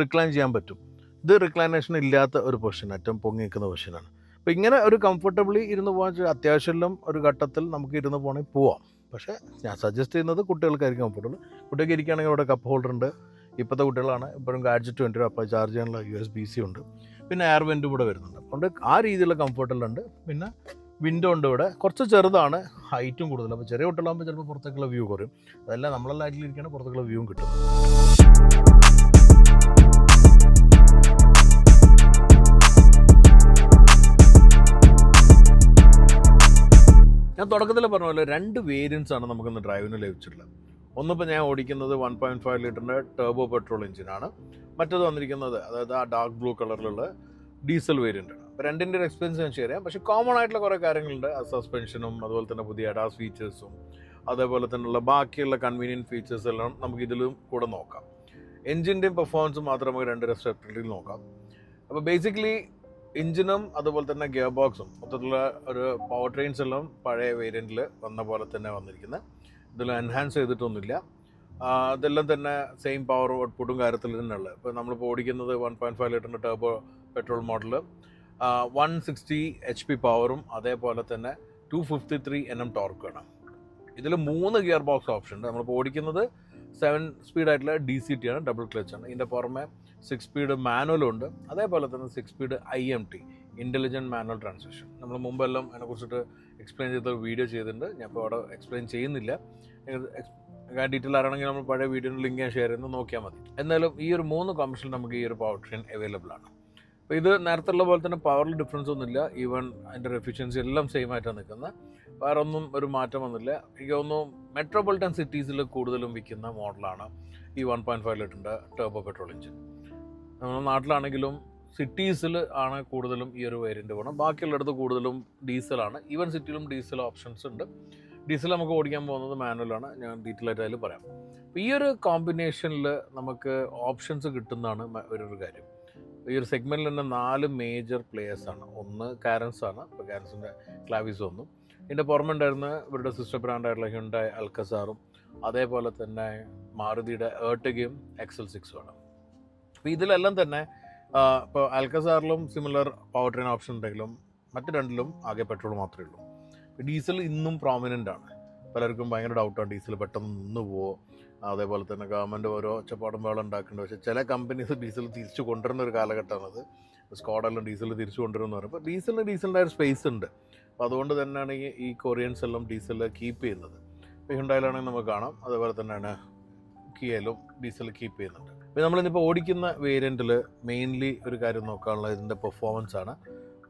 റിക്ലൈൻ ചെയ്യാൻ പറ്റും. ഇത് റിക്ലൈനേഷൻ ഇല്ലാത്ത ഒരു പൊസിഷൻ, ഏറ്റവും പൊങ്ങി നിൽക്കുന്ന പൊസിഷനാണ്. അപ്പോൾ ഇങ്ങനെ ഒരു കംഫർട്ടബിളി ഇരുന്ന് പോകാൻ അത്യാവശ്യം ഒരു ഘട്ടത്തിൽ നമുക്ക് ഇരുന്ന് പോകണമെങ്കിൽ പോവാം. പക്ഷേ ഞാൻ സജസ്റ്റ് ചെയ്യുന്നത് കുട്ടികൾക്കായിരിക്കും കംഫർട്ടബിൾ. കുട്ടികൾക്ക് ഇരിക്കുകയാണെങ്കിൽ ഇവിടെ കപ്പ് ഹോൾഡർ ഉണ്ട്. ഇപ്പോഴത്തെ കുട്ടികളാണ് ഇപ്പോഴും ഗാഡ്ജറ്റ് വേണ്ടി വരും. അപ്പോൾ ചാർജ് ചെയ്യാനുള്ള USB-C ഉണ്ട്. പിന്നെ എയർ വെൻറ്റും കൂടെ വരുന്നുണ്ട്. അതുകൊണ്ട് ആ രീതിയിലുള്ള കംഫർട്ടുകളുണ്ട്. പിന്നെ വിൻഡോ ഉണ്ട് ഇവിടെ. കുറച്ച് ചെറുതാണ്, ഹൈറ്റും കൂടുതൽ. അപ്പോൾ ചെറിയ കുട്ടികളാകുമ്പോൾ ചിലപ്പോൾ പുറത്തേക്കുള്ള വ്യൂ കുറയും. അതെല്ലാം നമ്മളെല്ലാം ആയിട്ടിലിരിക്കുകയാണ്, പുറത്തേക്കുള്ള വ്യൂവും കിട്ടും. ഞാൻ തുടക്കത്തിൽ പറഞ്ഞ പോലെ 2 വേരിയൻസ് ആണ് നമുക്കിന്ന് ഡ്രൈവിന് ലഭിച്ചിട്ടുള്ളത്. ഒന്നിപ്പോൾ ഞാൻ ഓടിക്കുന്നത് 1.5 ലിറ്ററിൻ്റെ ടർബോ പെട്രോൾ എഞ്ചിനാണ്. മറ്റത് വന്നിരിക്കുന്നത് അതായത് ആ ഡാർക്ക് ബ്ലൂ കളറിലുള്ള ഡീസൽ വേരിയൻ്റാണ്. അപ്പോൾ രണ്ടിൻ്റെ ഒരു എക്സ്പീരിയൻസ് ഞാൻ ഷെയർ ചെയ്യാം. പക്ഷേ കോമൺ ആയിട്ടുള്ള കുറേ കാര്യങ്ങളുണ്ട്. സസ്പെൻഷനും അതുപോലെ തന്നെ പുതിയ അഡാസ് ഫീച്ചേഴ്സും അതേപോലെ തന്നെയുള്ള ബാക്കിയുള്ള കൺവീനിയൻറ്റ് ഫീച്ചേഴ്സ് എല്ലാം നമുക്ക് ഇതിലും കൂടെ നോക്കാം. എഞ്ചിൻ്റെയും പെർഫോമൻസും മാത്രം നമുക്ക് 2 സെപ്പറേറ്റിൽ നോക്കാം. അപ്പോൾ ബേസിക്കലി എഞ്ചിനും അതുപോലെ തന്നെ ഗിയർ ബോക്സും മൊത്തത്തിലുള്ള ഒരു പവർ ട്രെയിൻസ് എല്ലാം പഴയ വേരിയൻറ്റിൽ വന്ന പോലെ തന്നെ വന്നിരിക്കുന്നത്. ഇതിൽ എൻഹാൻസ് ചെയ്തിട്ടൊന്നുമില്ല. ഇതെല്ലാം തന്നെ സെയിം പവർ ഔട്ട്പുട്ടും കാര്യത്തിൽ തന്നെയുള്ളത്. ഇപ്പോൾ നമ്മളിപ്പോൾ ഓടിക്കുന്നത് 1.5 ലിറ്ററിൻ്റെ ടർബോ പെട്രോൾ മോഡൽ 160 HP പവറും അതേപോലെ തന്നെ 253 Nm ടോർക്കാണ്. ഇതിൽ 3 ഗിയർ ബോക്സ് ഓപ്ഷൻ ഉണ്ട്. നമ്മളിപ്പോൾ ഓടിക്കുന്നത് 7 സ്പീഡായിട്ടുള്ള DCT ആണ്, ഡബിൾ ക്ലച്ചാണ്. ഇതിൻ്റെ പുറമെ 6 സ്പീഡ് മാനുവലും ഉണ്ട്. അതേപോലെ തന്നെ 6 speed IMT, intelligent manual transmission. നമ്മൾ മുമ്പെല്ലാം അതിനെക്കുറിച്ചിട്ട് എക്സ്പ്ലെയിൻ ചെയ്ത വീഡിയോ ചെയ്തിട്ടുണ്ട്. ഞാൻ ഇപ്പോൾ അവിടെ എക്സ്പ്ലെയിൻ ചെയ്യുന്നില്ല. ഡീറ്റെയിൽ അറിയണമെങ്കിൽ നമ്മൾ പഴയ വീഡിയോയുടെ ലിങ്ക് ഞാൻ ഷെയർ ചെയ്യുന്നത് നോക്കിയാൽ മതി. എന്നാലും ഈ ഒരു 3 കോമ്പിനേഷൻ നമുക്ക് ഈ ഒരു പവർ ട്രെയിൻ അവൈലബിൾ ആണ്. അപ്പോൾ ഇത് നേരത്തെ ഉള്ള പോലെ തന്നെ പവറിൽ ഡിഫറൻസ് ഒന്നുമില്ല. ഈവൻ അതിൻ്റെ എഫിഷ്യൻസി എല്ലാം സെയിം ആയിട്ടാണ് നിൽക്കുന്നത്. വേറെ ഒന്നും ഒരു മാറ്റം വന്നില്ല. എനിക്ക് തോന്നുന്നു മെട്രോപൊളിറ്റൻ സിറ്റീസിൽ കൂടുതലും വിൽക്കുന്ന മോഡലാണ് ഈ 1.5 ലിറ്ററിൻ്റെ ടർബോ പെട്രോൾ എഞ്ചിൻ. നമ്മുടെ നാട്ടിലാണെങ്കിലും സിറ്റീസിൽ ആണ് കൂടുതലും ഈ ഒരു വേരിയൻ്റ് വേണം. ബാക്കിയുള്ളിടത്ത് കൂടുതലും ഡീസലാണ്. ഈവൻ സിറ്റിയിലും ഡീസൽ ഓപ്ഷൻസ് ഉണ്ട്. ഡീസൽ നമുക്ക് ഓടിക്കാൻ പോകുന്നത് മാനുവലാണ്. ഞാൻ ഡീറ്റെയിൽ ആയിട്ട് അതിൽ പറയാം. അപ്പോൾ ഈ ഒരു കോമ്പിനേഷനിൽ നമുക്ക് ഓപ്ഷൻസ് കിട്ടുന്നതാണ് ഒരു കാര്യം. ഈ ഒരു സെഗ്മെൻറ്റിൽ തന്നെ 4 മേജർ പ്ലേയേഴ്സാണ്. ഒന്ന് കാരൻസ് ആണ്. ഇപ്പോൾ കാരൻസിൻ്റെ ക്ലാവിസ് ഒന്നും. ഇതിൻ്റെ പുറമെ ഉണ്ടായിരുന്ന ഇവരുടെ സിസ്റ്റർ ബ്രാൻഡായിട്ടുള്ള ഹ്യുണ്ടായി അൽക്കസാറും അതേപോലെ തന്നെ മാരുതിയുടെ എർട്ടിഗയും XL6 ആണ്. അപ്പോൾ ഇതിലെല്ലാം തന്നെ ഇപ്പോൾ ആൽക്കസാറിലും സിമിലർ പവർ ട്രെയിൻ ഓപ്ഷൻ ഉണ്ടെങ്കിലും മറ്റ് രണ്ടിലും ആകെ പെട്രോൾ മാത്രമേ ഉള്ളൂ. ഡീസൽ ഇന്നും പ്രോമിനൻ്റ് ആണ്. പലർക്കും ഭയങ്കര ഡൗട്ടാണ് ഡീസൽ പെട്ടെന്ന് നിന്ന് പോവോ. അതേപോലെ തന്നെ ഗവൺമെൻറ് ഓരോ ഒച്ചപ്പാടും വേളം ഉണ്ടാക്കുന്നുണ്ട്. പക്ഷേ ചില കമ്പനീസ് ഡീസൽ തിരിച്ചു കൊണ്ടുവരുന്ന ഒരു കാലഘട്ടമാണത്. സ്കോഡെല്ലാം ഡീസൽ തിരിച്ചു കൊണ്ടുവരുമെന്ന് പറയും. അപ്പോൾ ഡീസലിൻ്റെ ഒരു സ്പേസ് ഉണ്ട്. അപ്പോൾ അതുകൊണ്ട് തന്നെയാണ് ഈ കൊറിയൻസ് എല്ലാം ഡീസൽ കീപ്പ് ചെയ്യുന്നത്. ഇപ്പോൾ ഹ്യുണ്ടായിലാണെങ്കിൽ നമുക്ക് കാണാം. അതേപോലെ തന്നെയാണ് കിയയിലും ഡീസൽ കീപ്പ് ചെയ്യുന്നുണ്ട്. അപ്പോൾ നമ്മളിന്നിപ്പോൾ ഓടിക്കുന്ന വേരിയൻറ്റിൽ മെയിൻലി ഒരു കാര്യം നോക്കാനുള്ള ഇതിൻ്റെ പെർഫോമൻസ് ആണ്.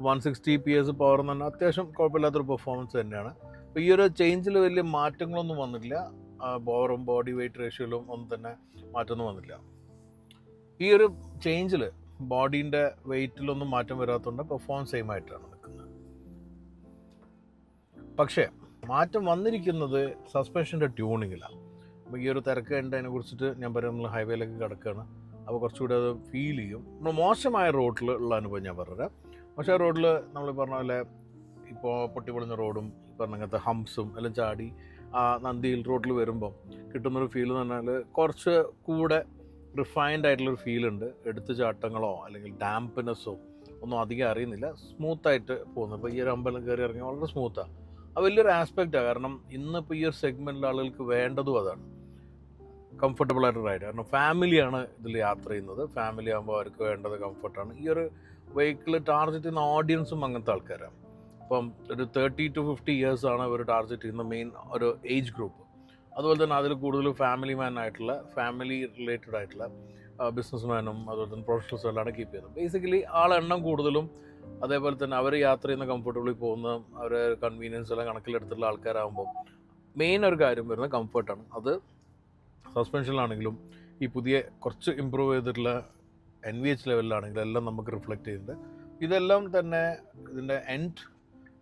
160 PS പവർ എന്ന് പറഞ്ഞാൽ അത്യാവശ്യം കുഴപ്പമില്ലാത്തൊരു പെർഫോമൻസ് തന്നെയാണ്. അപ്പോൾ ഈ ഒരു ചേഞ്ചിൽ വലിയ മാറ്റങ്ങളൊന്നും വന്നിട്ടില്ല. പവറും ബോഡി വെയ്റ്റ് റേഷ്യോയിലും ഒന്നും തന്നെ മാറ്റമൊന്നും വന്നില്ല. ഈ ഒരു ചേഞ്ചിൽ ബോഡീൻ്റെ വെയ്റ്റിലൊന്നും മാറ്റം വരാത്തതുകൊണ്ട് പെർഫോമൻസ് സെയിം ആയിട്ടാണ് നിൽക്കുന്നത്. പക്ഷേ മാറ്റം വന്നിരിക്കുന്നത് സസ്പെൻഷൻ്റെ ട്യൂണിങ്ങിലാണ്. അപ്പോൾ ഈ ഒരു തിരക്ക് കണ്ട് അതിനെ കുറിച്ചിട്ട് ഞാൻ പറയാം, നമ്മൾ ഹൈവേയിലേക്ക് കിടക്കുകയാണ്, അപ്പോൾ കുറച്ചുകൂടി അത് ഫീൽ ചെയ്യും. നമ്മൾ മോശമായ റോഡിൽ ഉള്ള അനുഭവം ഞാൻ പറഞ്ഞുതരാം. മോശമായ റോഡിൽ നമ്മൾ പറഞ്ഞ പോലെ ഇപ്പോൾ പൊട്ടിപ്പൊളിഞ്ഞ റോഡും പറഞ്ഞങ്ങനത്തെ ഹംപ്സും എല്ലാം ചാടി ആ നന്ദിയിൽ റോഡിൽ വരുമ്പം കിട്ടുന്നൊരു ഫീൽ എന്ന് പറഞ്ഞാൽ കുറച്ച് കൂടെ റിഫൈൻഡ് ആയിട്ടുള്ളൊരു ഫീലുണ്ട്. എടുത്തു ചാട്ടങ്ങളോ അല്ലെങ്കിൽ ഡാംപ്നെസ്സോ ഒന്നും അധികം അറിയുന്നില്ല, സ്മൂത്തായിട്ട് പോകുന്നു. ഇപ്പോൾ ഈ ഒരു അമ്പലം കയറി ഇറങ്ങി വളരെ സ്മൂത്താണ്. അത് വലിയൊരു ആസ്പെക്റ്റാണ്. കാരണം ഇന്നിപ്പോൾ ഈ ഒരു സെഗ്മെൻറ്റിൽ ആളുകൾക്ക് വേണ്ടതും അതാണ്, കംഫർട്ടബിൾ ആയിട്ട് റൈഡ്. കാരണം ഫാമിലിയാണ് ഇതിൽ യാത്ര ചെയ്യുന്നത്. ഫാമിലി ആകുമ്പോൾ അവർക്ക് വേണ്ടത് കംഫർട്ടാണ്. ഈ ഒരു വെഹിക്കിൾ ടാർഗറ്റ് ചെയ്യുന്ന ഓഡിയൻസും അങ്ങനത്തെ ആൾക്കാരാണ്. ഇപ്പം ഒരു 30 to 50 ഇയേഴ്സാണ് ഇവർ ടാർഗറ്റ് ചെയ്യുന്ന മെയിൻ ഒരു ഏജ് ഗ്രൂപ്പ്. അതുപോലെ തന്നെ അതിൽ കൂടുതൽ ഫാമിലി മാൻ ആയിട്ടുള്ള, ഫാമിലി റിലേറ്റഡ് ആയിട്ടുള്ള ബിസിനസ് മാനും അതുപോലെ തന്നെ പ്രൊഫഷണൽസും എല്ലാം കീപ്പ് ചെയ്യുന്നത്. ബേസിക്കലി ആളെണ്ണം കൂടുതലും, അതേപോലെ തന്നെ അവർ യാത്ര ചെയ്യുന്ന കംഫർട്ടബിളി പോകുന്ന അവരെ കൺവീനിയൻസ് എല്ലാം കണക്കിലെടുത്തുള്ള ആൾക്കാരാകുമ്പോൾ മെയിൻ ഒരു കാര്യം വരുന്നത് കംഫർട്ടാണ്. അത് സസ്പെൻഷനിലാണെങ്കിലും ഈ പുതിയ കുറച്ച് ഇമ്പ്രൂവ് ചെയ്തിട്ടുള്ള NVH ലെവലിലാണെങ്കിലും എല്ലാം നമുക്ക് റിഫ്ലക്റ്റ് ചെയ്യുന്നുണ്ട്. ഇതെല്ലാം തന്നെ ഇതിൻ്റെ എൻഡ്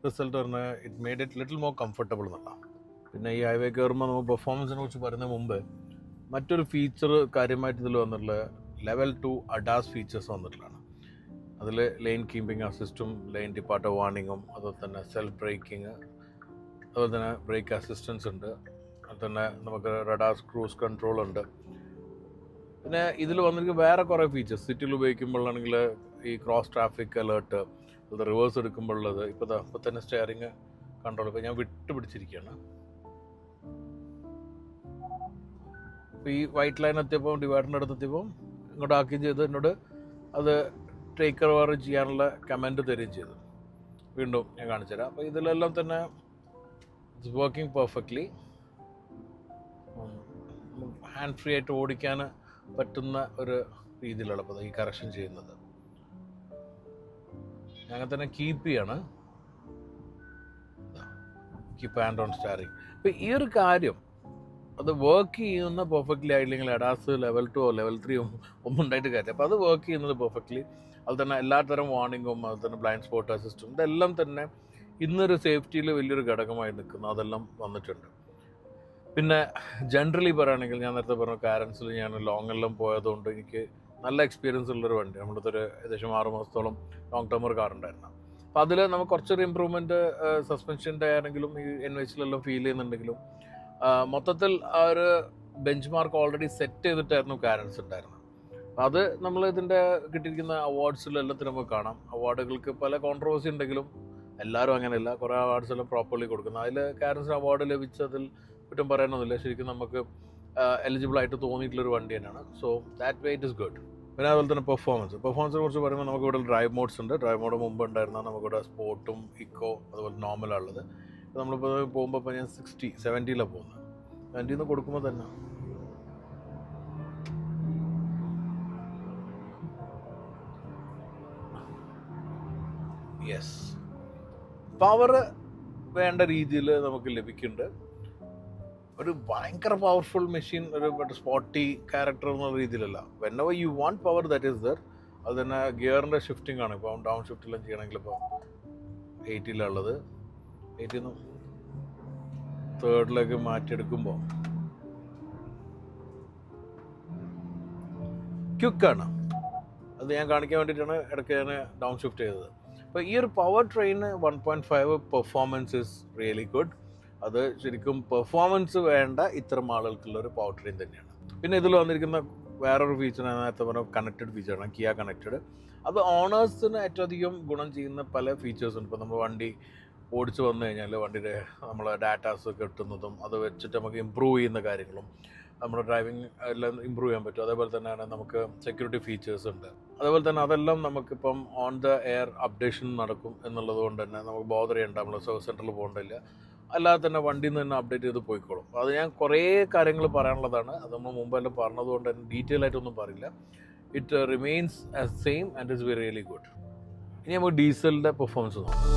റിസൾട്ട് പറഞ്ഞാൽ it made it little more comfortable എന്നുള്ളതാണ്. പിന്നെ ഈ ഹൈവേ കയറുമ്പോൾ നമ്മൾ പെർഫോമൻസിനെ കുറിച്ച് പറയുന്നതിന് മുമ്പ് മറ്റൊരു ഫീച്ചർ കാര്യമായിട്ട് ഇതിൽ വന്നിട്ടുള്ള ലെവൽ 2 ADAS ഫീച്ചേഴ്സ് വന്നിട്ടുള്ളതാണ്. അതിൽ ലെയിൻ കീപ്പിംഗ് അസിസ്റ്റും ലെയിൻ ഡിപ്പാർട്ടർ വാർണിങ്ങും അതുപോലെ തന്നെ സെൽഫ് ബ്രേക്കിങ്, അതുപോലെ തന്നെ ബ്രേക്ക് അസിസ്റ്റൻസ് ഉണ്ട്. അതുപോലെ തന്നെ നമുക്ക് റഡാർ ക്രൂസ് കൺട്രോൾ ഉണ്ട്. പിന്നെ ഇതിൽ വന്നിരിക്കുന്ന വേറെ കുറേ ഫീച്ചേഴ്സ് സിറ്റിയിൽ ഉപയോഗിക്കുമ്പോഴാണെങ്കിൽ ഈ ക്രോസ് ട്രാഫിക് അലേർട്ട്, അത് റിവേഴ്സ് എടുക്കുമ്പോഴുള്ളത്. ഇപ്പോൾ തന്നെ സ്റ്റിയറിങ് കൺട്രോൾ ഇപ്പോൾ ഞാൻ പിടിച്ചിരിക്കുകയാണ്. ഇപ്പോൾ ഈ വൈറ്റ് ലൈൻ എത്തിയപ്പോൾ ഡിവൈഡറിൻ്റെ അടുത്ത് എത്തിയപ്പോൾ ഇങ്ങോട്ട് ആക്കുകയും ചെയ്ത് എന്നോട് അത് ടേക്ക് ഓവർ ചെയ്യാനുള്ള കമൻറ്റ് തരികയും ചെയ്തു. വീണ്ടും ഞാൻ കാണിച്ചു തരാം. അപ്പോൾ ഇതിലെല്ലാം തന്നെ it's working perfectly. Hand free ആയിട്ട് ഓടിക്കാൻ പറ്റുന്ന ഒരു രീതിയിലാണ് ഇപ്പോൾ ഈ കറക്ഷൻ ചെയ്യുന്നത്. അങ്ങനെ തന്നെ കീപ്പ് ചെയ്യാണ്, കീപ്പ് ഹാൻഡ് ഓൺ സ്റ്റാറിങ്. അപ്പോൾ ഈ ഒരു കാര്യം അത് വർക്ക് ചെയ്യുന്ന പെർഫെക്റ്റ്ലി ആയില്ലെങ്കിൽ ADAS ലെവൽ 2 ലെവൽ 3 ഒന്നും ഉണ്ടായിട്ട് കാര്യം. അപ്പോൾ അത് വർക്ക് ചെയ്യുന്നത് പെർഫെക്റ്റ്ലി. അതുപോലെ തന്നെ എല്ലാത്തരം വാർണിങ്ങും അതുപോലെ തന്നെ ബ്ലൈൻഡ് സ്പോട്ട് അസിസ്റ്റും ഇതെല്ലാം തന്നെ ഇന്നൊരു സേഫ്റ്റിയിൽ വലിയൊരു ഘടകമായി നിൽക്കുന്നു. അതെല്ലാം വന്നിട്ടുണ്ട്. പിന്നെ ജനറലി പറയുകയാണെങ്കിൽ ഞാൻ നേരത്തെ പറഞ്ഞ കാരൻസിൽ ഞാൻ ലോങ്ങെല്ലാം പോയതുകൊണ്ട് എനിക്ക് നല്ല എക്സ്പീരിയൻസ് ഉള്ളൊരു വണ്ടി. നമ്മുടെ ഒരു ഏകദേശം 6 മാസത്തോളം ലോങ് ടേം ഒരു കാർ ഉണ്ടായിരുന്നു. അപ്പോൾ അതിൽ നമുക്ക് കുറച്ചൊരു ഇമ്പ്രൂവ്മെൻറ്റ് സസ്പെൻഷൻ്റെ ആണെങ്കിലും ഈ NVH ഫീൽ ചെയ്യുന്നുണ്ടെങ്കിലും മൊത്തത്തിൽ ആ ഒരു ബെഞ്ച് മാർക്ക് ഓൾറെഡി സെറ്റ് ചെയ്തിട്ടായിരുന്നു കാരൻസ് ഉണ്ടായിരുന്നത്. അപ്പോൾ അത് നമ്മൾ ഇതിൻ്റെ കിട്ടിയിരിക്കുന്ന അവാർഡ്സിലെല്ലാത്തിനും നമുക്ക് കാണാം. അവാർഡുകൾക്ക് പല കോൺട്രവേഴ്സി ഉണ്ടെങ്കിലും എല്ലാവരും അങ്ങനെയല്ല, കുറേ അവാർഡ്സ് എല്ലാം പ്രോപ്പർലി കൊടുക്കുന്നത്. അതിൽ കാരൻസിന് അവാർഡ് ലഭിച്ചതിൽ കുറ്റം പറയാനൊന്നുമില്ല. ശരിക്കും നമുക്ക് എലിജിബിൾ ആയിട്ട് തോന്നിയിട്ടുള്ളൊരു വണ്ടി തന്നെയാണ്. So that way it is good. പിന്നെ അതുപോലെ തന്നെ പെർഫോമൻസിനെ കുറിച്ച് പറയുമ്പോൾ നമുക്ക് ഇവിടെ ഡ്രൈവ് മോഡ്സ് ഉണ്ട്. ഡ്രൈവ് മോഡ് മുമ്പ് ഉണ്ടായിരുന്ന നമുക്കിവിടെ സ്പോർട്ടും ഇക്കോ അതുപോലെ നോർമലുള്ളത്. നമ്മളിപ്പോൾ പോകുമ്പോൾ ഇപ്പോൾ ഞാൻ 70-ലാണ് പോകുന്നത്. 70 കൊടുക്കുമ്പോൾ തന്നെ യെസ് പവർ വേണ്ട രീതിയിൽ നമുക്ക് ലഭിക്കുന്നുണ്ട്. ഒരു ഭയങ്കര പവർഫുൾ മെഷീൻ, ഒരു സ്പോട്ടി ക്യാരക്ടർ എന്നുള്ള രീതിയിലല്ല. When ever you want power that is there. അത് തന്നെ ഗിയറിൻ്റെ ഷിഫ്റ്റിംഗ് ആണ്. ഇപ്പം ഡൗൺ ഷിഫ്റ്റിലും ചെയ്യണമെങ്കിൽ ഇപ്പോൾ 80-ലുള്ളത് 80 3rd മാറ്റിയെടുക്കുമ്പോൾ ക്വിക്കാണ്. അത് ഞാൻ കാണിക്കാൻ വേണ്ടിയിട്ടാണ് ഇടയ്ക്ക് ഞാൻ ഡൗൺ ഷിഫ്റ്റ് ചെയ്തത്. അപ്പോൾ ഈ ഒരു power train 1.5 performance is really good. അത് ശരിക്കും പെർഫോമൻസ് വേണ്ട ഇത്തരം ആളുകൾക്കുള്ളൊരു പവർ ട്രെയിൻ തന്നെയാണ്. പിന്നെ ഇതിൽ വന്നിരിക്കുന്ന വേറൊരു ഫീച്ചർ നേരത്തെ പറഞ്ഞ കണക്റ്റഡ് ഫീച്ചറാണ്, കിയ കണക്റ്റഡ്. അത് ഓണേഴ്സിന് ഏറ്റവും അധികം ഗുണം ചെയ്യുന്ന പല ഫീച്ചേഴ്സുണ്ട്. ഇപ്പോൾ നമ്മൾ വണ്ടി ഓടിച്ച് വന്നു കഴിഞ്ഞാൽ വണ്ടിയുടെ നമ്മൾ ഡാറ്റാസ് കിട്ടുന്നതും അത് വെച്ചിട്ട് നമുക്ക് ഇമ്പ്രൂവ് ചെയ്യുന്ന കാര്യങ്ങളും നമ്മുടെ ഡ്രൈവിംഗ് എല്ലാം ഇമ്പ്രൂവ് ചെയ്യാൻ പറ്റും. അതേപോലെ തന്നെയാണ് നമുക്ക് സെക്യൂരിറ്റി ഫീച്ചേഴ്സ് ഉണ്ട്. അതേപോലെ തന്നെ അതെല്ലാം നമുക്കിപ്പം ഓൺ ദ എയർ അപ്ഡേഷൻ നടക്കും എന്നുള്ളത് കൊണ്ട് തന്നെ നമുക്ക് ബോദർ ചെയ്യേണ്ട, നമ്മൾ സർവീസ് സെൻറ്ററിൽ പോകേണ്ടില്ല. അല്ലാതെ തന്നെ വണ്ടിയിൽ നിന്ന് തന്നെ അപ്ഡേറ്റ് ചെയ്ത് പോയിക്കോളും. അത് ഞാൻ കുറേ കാര്യങ്ങൾ പറയാനുള്ളതാണ്. അത് നമ്മൾ മുമ്പെല്ലാം പറഞ്ഞതുകൊണ്ട് തന്നെ ഡീറ്റെയിൽ ആയിട്ടൊന്നും പറയില്ല. It remains as same and it's very really good. ഇനി നമുക്ക് ഡീസലിൻ്റെ പെർഫോമൻസ് നോക്കാം.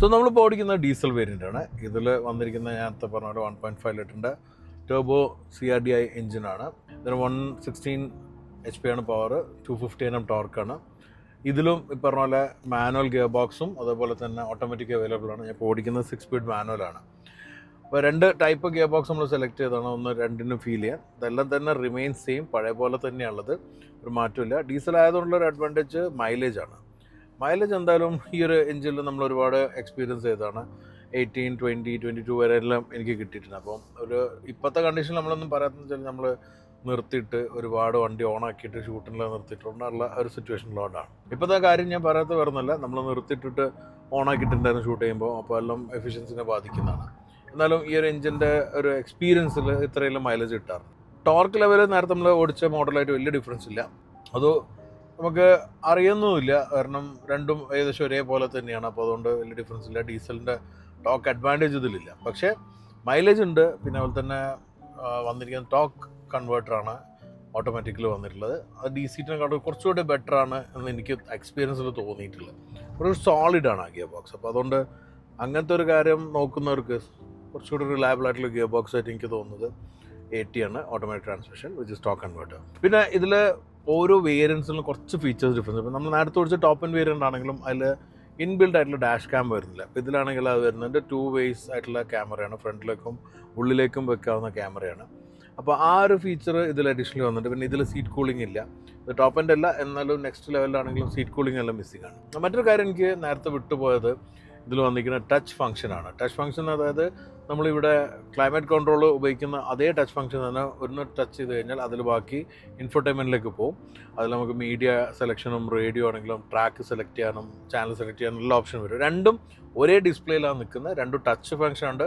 സോ നമ്മളിപ്പോൾ ഓടിക്കുന്ന ഡീസൽ വേരിയൻ്റ് ആണ്. ഇതിൽ വന്നിരിക്കുന്ന നേരത്തെ പറഞ്ഞ 1.5 ലിറ്ററിൻ്റെ ടർബോ CRDI എഞ്ചിനാണ്. ഇതിന് 116 HP ആണ് പവർ, 250 Nm ടോർക്കാണ്. ഇതിലും ഈ പറഞ്ഞ പോലെ മാനുവൽ ഗിയർ ബോക്സും അതേപോലെ തന്നെ ഓട്ടോമാറ്റിക് അവൈലബിൾ ആണ്. ഞാൻ ഇപ്പോൾ ഓടിക്കുന്നത് 6 സ്പീഡ് മാനുവലാണ്. അപ്പോൾ 2 ടൈപ്പ് ഗിയർ ബോക്സ് നമ്മൾ സെലക്ട് ചെയ്താണ്, ഒന്ന് രണ്ടിനും ഫീൽ ചെയ്യാൻ. ഇതെല്ലാം തന്നെ റിമെയിൻ സെയിം, പഴയ പോലെ തന്നെയാണുള്ളത്, ഒരു മാറ്റമില്ല. ഡീസൽ ആയതുകൊണ്ടുള്ളൊരു അഡ്വാൻറ്റേജ് മൈലേജാണ്. മൈലേജ് എന്തായാലും ഈ ഒരു എഞ്ചിനിൽ നമ്മൾ ഒരുപാട് എക്സ്പീരിയൻസ് ചെയ്തതാണ്. 18, 20, 22 വരെ എല്ലാം എനിക്ക് കിട്ടിയിട്ടുണ്ട്. അപ്പം ഒരു ഇപ്പോഴത്തെ കണ്ടീഷനിൽ നമ്മളൊന്നും പറയാമെന്ന് വെച്ചാൽ നമ്മൾ നിർത്തിയിട്ട് ഒരുപാട് വണ്ടി ഓണാക്കിയിട്ട് ഷൂട്ടിനെല്ലാം നിർത്തിയിട്ടുള്ള ഒരു സിറ്റുവേഷനിലോട്ടാണ്. ഇപ്പോഴത്തെ കാര്യം ഞാൻ പറയാത്ത വരുന്നില്ല, നമ്മൾ നിർത്തിയിട്ടിട്ട് ഓണാക്കിയിട്ടുണ്ടായിരുന്നു ഷൂട്ട് ചെയ്യുമ്പോൾ, അപ്പോൾ എല്ലാം എഫിഷ്യൻസിനെ ബാധിക്കുന്നതാണ്. എന്നാലും ഈ ഒരു എഞ്ചിൻ്റെ ഒരു എക്സ്പീരിയൻസിൽ ഇത്രയെല്ലാം മൈലേജ് കിട്ടാറുണ്ട്. ടോർക്ക് ലെവൽ നേരത്തെ നമ്മൾ ഓടിച്ച മോഡലായിട്ട് വലിയ ഡിഫറൻസ് ഇല്ല, അത് നമുക്ക് അറിയുന്നുമില്ല, കാരണം രണ്ടും ഏകദേശം ഒരേപോലെ തന്നെയാണ്. അപ്പോൾ അതുകൊണ്ട് വലിയ ഡിഫറൻസ് ഇല്ല. ഡീസലിൻ്റെ ടോക്ക് അഡ്വാൻറ്റേജ് ഇതിലില്ല, പക്ഷേ മൈലേജ് ഉണ്ട്. പിന്നെ അതുപോലെ തന്നെ വന്നിരിക്കുന്ന ടോക്ക് കൺവേർട്ടറാണ് ഓട്ടോമാറ്റിക്കലി വന്നിട്ടുള്ളത്. അത് ഡി സീറ്റിനെക്കാട്ടും കുറച്ചുകൂടി ബെറ്ററാണ് എന്ന് എനിക്ക് എക്സ്പീരിയൻസിൽ തോന്നിയിട്ടുള്ളത്. ഒരു സോളിഡാണ് ആ ഗിയർ ബോക്സ്. അപ്പോൾ അതുകൊണ്ട് അങ്ങനത്തെ ഒരു കാര്യം നോക്കുന്നവർക്ക് കുറച്ചുകൂടി റിലയബിൾ ആയിട്ടുള്ള ഗിയർ ബോക്സ് ആയിട്ട് എനിക്ക് തോന്നുന്നത് 80 ആണ്, automatic transmission which is talk converter. പിന്നെ ഇതിൽ ഓരോ വേരിയൻസിലും കുറച്ച് ഫീച്ചേഴ്സ് ഡിഫറൻസ്. ഇപ്പോൾ നമ്മൾ നേരത്തെ ഓടിച്ച ടോപ്പ് ആൻഡ് വേരിയൻ്റ് ആണെങ്കിലും അതിൽ ഇൻബിൽഡ് ആയിട്ടുള്ള ഡാഷ് ക്യാം വരുന്നില്ല. അപ്പോൾ ഇതിലാണെങ്കിൽ അത് വരുന്നുണ്ട് 2 വേസ് ആയിട്ടുള്ള ക്യാമറയാണ്, ഫ്രണ്ടിലേക്കും ഉള്ളിലേക്കും വെക്കാവുന്ന ക്യാമറയാണ്. അപ്പോൾ ആ ഒരു ഫീച്ചർ ഇതിൽ അഡീഷണലി വന്നിട്ട്. പിന്നെ ഇതിൽ സീറ്റ് കൂളിംഗ് ഇല്ല, ഇത് ടോപ്പ് എൻഡ് അല്ല, എന്നാലും നെക്സ്റ്റ് ലെവലിലാണെങ്കിലും സീറ്റ് കൂളിംഗ് എല്ലാം മിസ്സിംഗ് ആണ്. മറ്റൊരു കാര്യം എനിക്ക് നേരത്തെ വിട്ടുപോയത് ഇതിൽ വന്നിരിക്കുന്ന ടച്ച് ഫംഗ്ഷനാണ്. ടച്ച് ഫംഗ്ഷൻ അതായത് നമ്മളിവിടെ ക്ലൈമറ്റ് കൺട്രോൾ ഉപയോഗിക്കുന്ന അതേ ടച്ച് ഫംഗ്ഷൻ തന്നെ ഒന്ന് ടച്ച് ചെയ്ത് കഴിഞ്ഞാൽ അതിൽ ബാക്കി ഇൻഫോർടൈൻമെൻറ്റിലേക്ക് പോകും. അതിൽ നമുക്ക് മീഡിയ സെലക്ഷനും റേഡിയോ ആണെങ്കിലും ട്രാക്ക് സെലക്ട് ചെയ്യാനും ചാനൽ സെലക്ട് ചെയ്യാനും എല്ലാ ഓപ്ഷൻ വരും. രണ്ടും ഒരേ ഡിസ്പ്ലേയിലാണ് നിൽക്കുന്നത്. രണ്ടും ടച്ച് ഫംഗ്ഷൻ ഉണ്ട്.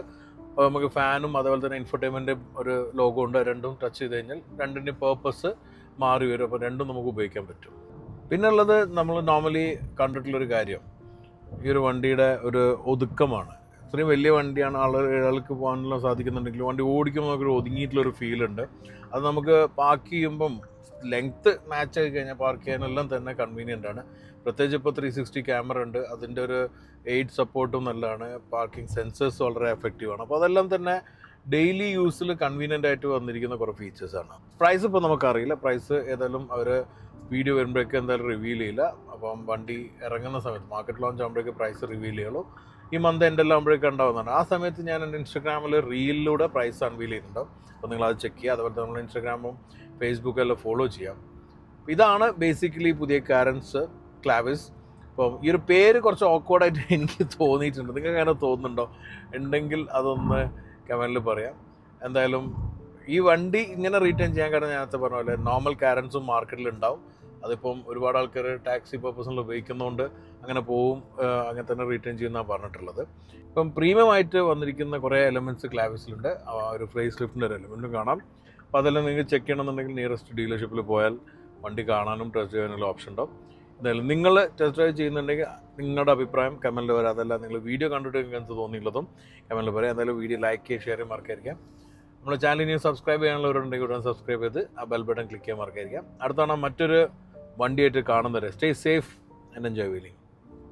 നമുക്ക് ഫാനും അതേപോലെ തന്നെ ഇൻഫോർടൈൻമെൻറ്റ് ഒരു ലോഗോ ഉണ്ട്. രണ്ടും ടച്ച് ചെയ്ത് കഴിഞ്ഞാൽ രണ്ടിൻ്റെ പേർപ്പസ് മാറി വരും. അപ്പോൾ രണ്ടും നമുക്ക് ഉപയോഗിക്കാൻ പറ്റും. പിന്നെ ഉള്ളത് നമ്മൾ നോർമലി കണ്ടിട്ടുള്ളൊരു കാര്യം, ഈ ഒരു വണ്ടിയുടെ ഒരു ഒതുക്കമാണ്. ഇത്രയും വലിയ വണ്ടിയാണ്, ആൾക്ക് പോകാനെല്ലാം സാധിക്കുന്നുണ്ടെങ്കിൽ വണ്ടി ഓടിക്കുമ്പോൾ നമുക്കൊരു ഒതുങ്ങിയിട്ടുള്ളൊരു ഫീലുണ്ട്. അത് നമുക്ക് പാർക്ക് ചെയ്യുമ്പം ലെങ്ത്ത് മാച്ച് ആയി കഴിഞ്ഞാൽ പാർക്ക് ചെയ്യാനെല്ലാം തന്നെ കൺവീനിയൻ്റ് ആണ്. പ്രത്യേകിച്ച് ഇപ്പോൾ 360 ക്യാമറ ഉണ്ട്, അതിൻ്റെ ഒരു എയ്ഡ് സപ്പോർട്ടും നല്ലതാണ്. പാർക്കിംഗ് സെൻസേഴ്സ് വളരെ എഫക്റ്റീവാണ്. അപ്പോൾ അതെല്ലാം തന്നെ ഡെയിലി യൂസിൽ കൺവീനിയൻ്റ് ആയിട്ട് വന്നിരിക്കുന്ന കുറേ ഫീച്ചേഴ്സാണ്. പ്രൈസ് ഇപ്പോൾ നമുക്കറിയില്ല, പ്രൈസ് ഏതായാലും അവർ വീഡിയോ വരുമ്പോഴേക്കും എന്തായാലും റിവീൽ ചെയ്യില്ല. അപ്പം വണ്ടി ഇറങ്ങുന്ന സമയത്ത് മാർക്കറ്റ് ലോഞ്ച് ആകുമ്പോഴേക്ക് പ്രൈസ് റിവീൽ ചെയ്യുള്ളൂ. ഈ മന്ത് എൻഡെല്ലാം ആകുമ്പോഴേക്കും ഉണ്ടാവുന്നതാണ്. ആ സമയത്ത് ഞാൻ എൻ്റെ ഇൻസ്റ്റാഗ്രാമിൽ റീലിലൂടെ പ്രൈസ് അൺവീൽ ചെയ്യുന്നുണ്ടാവും. അപ്പോൾ നിങ്ങളത് ചെക്ക് ചെയ്യുക. അതുപോലെ നമ്മൾ ഇൻസ്റ്റാഗ്രാമും ഫേസ്ബുക്കും എല്ലാം ഫോളോ ചെയ്യാം. ഇതാണ് ബേസിക്കലി പുതിയ കാരൻസ് ക്ലാവിസ്. അപ്പം ഈ ഒരു പേര് കുറച്ച് ഓക്വേർഡായിട്ട് എനിക്ക് തോന്നിയിട്ടുണ്ട്. നിങ്ങൾക്ക് അങ്ങനെ തോന്നുന്നുണ്ടോ? ഉണ്ടെങ്കിൽ അതൊന്ന് കമൻറ്റിൽ പറയാം. എന്തായാലും ഈ വണ്ടി ഇങ്ങനെ റീറ്റെയിൻ ചെയ്യാൻ കാരണം നേരത്തെ പറഞ്ഞ പോലെ നോർമൽ കാരൻസും മാർക്കറ്റിലുണ്ടാവും. അതിപ്പം ഒരുപാട് ആൾക്കാർ ടാക്സി പർപ്പസിൽ ഉപയോഗിക്കുന്നതുകൊണ്ട് അങ്ങനെ പോവും, അങ്ങനെ തന്നെ റീറ്റെയിൻ ചെയ്യുന്നതാണ് പറഞ്ഞിട്ടുള്ളത്. ഇപ്പം പ്രീമിയം ആയിട്ട് വന്നിരിക്കുന്ന കുറേ എലമെൻറ്റ്സ് ക്ലാവിസിലുണ്ട്. ഒരു ഫേസ് ലിഫ്റ്റിൻ്റെ ഒരു എലമെൻറ്റും കാണാം. അപ്പോൾ അതെല്ലാം നിങ്ങൾക്ക് ചെക്ക് ചെയ്യണമെന്നുണ്ടെങ്കിൽ നിയറസ്റ്റ് ഡീലർഷിപ്പിൽ പോയാൽ വണ്ടി കാണാനും ടെസ്റ്റ് ചെയ്യാനുള്ള ഓപ്ഷൻ ഉണ്ടാവും. എന്തായാലും നിങ്ങൾ ടെസ്റ്റ് ഡ്രൈവ് ചെയ്യുന്നുണ്ടെങ്കിൽ നിങ്ങളുടെ അഭിപ്രായം കമൻറ്റിൽ വരാം. അതല്ല നിങ്ങൾ വീഡിയോ കണ്ടിട്ട് നിങ്ങൾക്ക് എന്ത് തോന്നിയുള്ളതും കമൻറ്റിൽ പറയാം. എന്തായാലും വീഡിയോ ലൈക്ക് ചെയ്യുക, ഷെയർ ചെയ്യാൻ മറക്കാതിരിക്കാം. നമ്മുടെ ചാനൽ ഇനി സബ്സ്ക്രൈബ് ചെയ്യാനുള്ളവരുണ്ടെങ്കിൽ ഉടൻ സബ്സ്ക്രൈബ് ചെയ്ത് ആ ബെൽ ബട്ടൺ ക്ലിക്ക് ചെയ്യാൻ മറക്കാതിരിക്കാം. അടുത്താണ് മറ്റൊരു വണ്ടിയായിട്ട് കാണുന്നത്. Stay safe and enjoy wheeling.